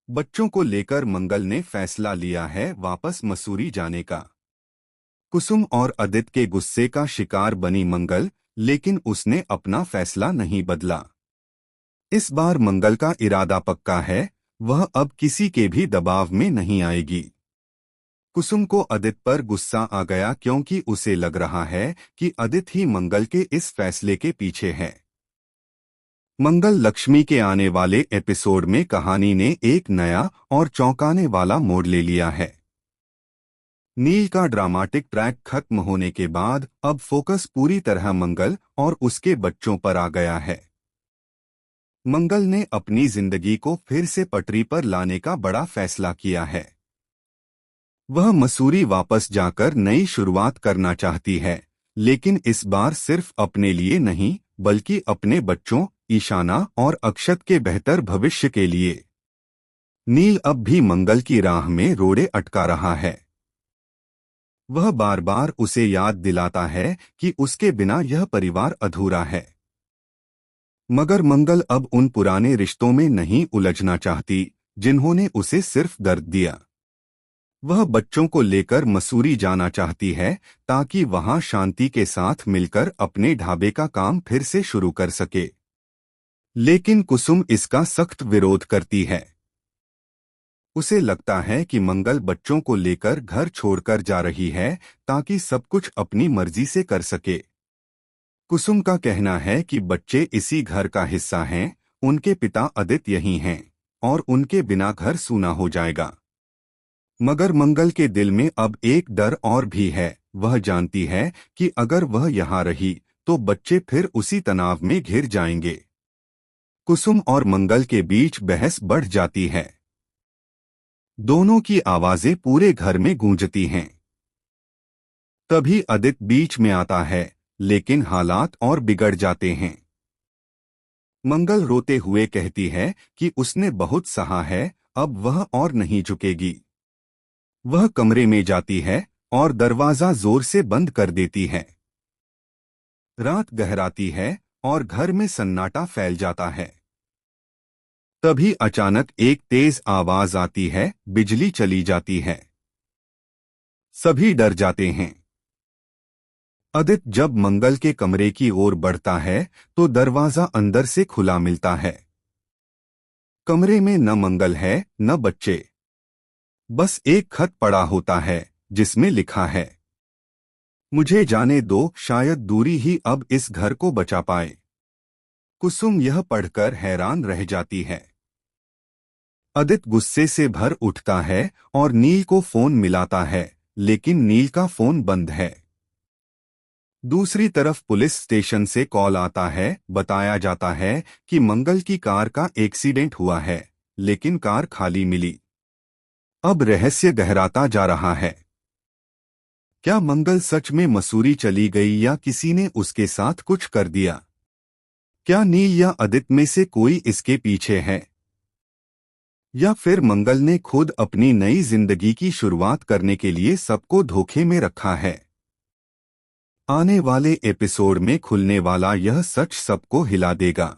बच्चों को लेकर मंगल ने फैसला लिया है वापस मसूरी जाने का। कुसुम और अदित के गुस्से का शिकार बनी मंगल, लेकिन उसने अपना फैसला नहीं बदला। इस बार मंगल का इरादा पक्का है, वह अब किसी के भी दबाव में नहीं आएगी। कुसुम को अदित पर गुस्सा आ गया क्योंकि उसे लग रहा है कि अदित ही मंगल के इस फैसले के पीछे है। मंगल लक्ष्मी के आने वाले एपिसोड में कहानी ने एक नया और चौंकाने वाला मोड़ ले लिया है। नील का ड्रामाटिक ट्रैक खत्म होने के बाद अब फोकस पूरी तरह मंगल और उसके बच्चों पर आ गया है। मंगल ने अपनी जिंदगी को फिर से पटरी पर लाने का बड़ा फैसला किया है। वह मसूरी वापस जाकर नई शुरुआत करना चाहती है, लेकिन इस बार सिर्फ अपने लिए नहीं बल्कि अपने बच्चों ईशाना और अक्षत के बेहतर भविष्य के लिए। नील अब भी मंगल की राह में रोड़े अटका रहा है। वह बार बार उसे याद दिलाता है कि उसके बिना यह परिवार अधूरा है। मगर मंगल अब उन पुराने रिश्तों में नहीं उलझना चाहती जिन्होंने उसे सिर्फ दर्द दिया। वह बच्चों को लेकर मसूरी जाना चाहती है ताकि वहां शांति के साथ मिलकर अपने ढाबे का काम फिर से शुरू कर सके। लेकिन कुसुम इसका सख्त विरोध करती है। उसे लगता है कि मंगल बच्चों को लेकर घर छोड़कर जा रही है ताकि सब कुछ अपनी मर्जी से कर सके। कुसुम का कहना है कि बच्चे इसी घर का हिस्सा हैं, उनके पिता अदित यही हैं और उनके बिना घर सूना हो जाएगा। मगर मंगल के दिल में अब एक डर और भी है। वह जानती है कि अगर वह यहाँ रही तो बच्चे फिर उसी तनाव में घिर जाएंगे। कुसुम और मंगल के बीच बहस बढ़ जाती है। दोनों की आवाजें पूरे घर में गूंजती हैं। तभी अदित बीच में आता है, लेकिन हालात और बिगड़ जाते हैं। मंगल रोते हुए कहती है कि उसने बहुत सहा है, अब वह और नहीं झुकेगी। वह कमरे में जाती है और दरवाजा जोर से बंद कर देती है। रात गहराती है और घर में सन्नाटा फैल जाता है। तभी अचानक एक तेज आवाज आती है, बिजली चली जाती है। सभी डर जाते हैं। अदित जब मंगल के कमरे की ओर बढ़ता है तो दरवाजा अंदर से खुला मिलता है। कमरे में न मंगल है न बच्चे, बस एक खत पड़ा होता है जिसमें लिखा है, मुझे जाने दो, शायद दूरी ही अब इस घर को बचा पाए। कुसुम यह पढ़कर हैरान रह जाती है। अदित गुस्से से भर उठता है और नील को फोन मिलाता है, लेकिन नील का फोन बंद है। दूसरी तरफ पुलिस स्टेशन से कॉल आता है। बताया जाता है कि मंगल की कार का एक्सीडेंट हुआ है, लेकिन कार खाली मिली। अब रहस्य गहराता जा रहा है। क्या मंगल सच में मसूरी चली गई या किसी ने उसके साथ कुछ कर दिया? क्या नील या अदित में से कोई इसके पीछे है? या फिर मंगल ने खुद अपनी नई जिंदगी की शुरुआत करने के लिए सबको धोखे में रखा है? आने वाले एपिसोड में खुलने वाला यह सच सबको हिला देगा।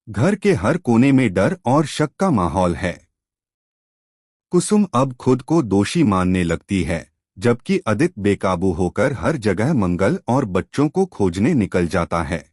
घर के हर कोने में डर और शक का माहौल है। कुसुम अब खुद को दोषी मानने लगती है, जबकि अदित बेकाबू होकर हर जगह मंगल और बच्चों को खोजने निकल जाता है।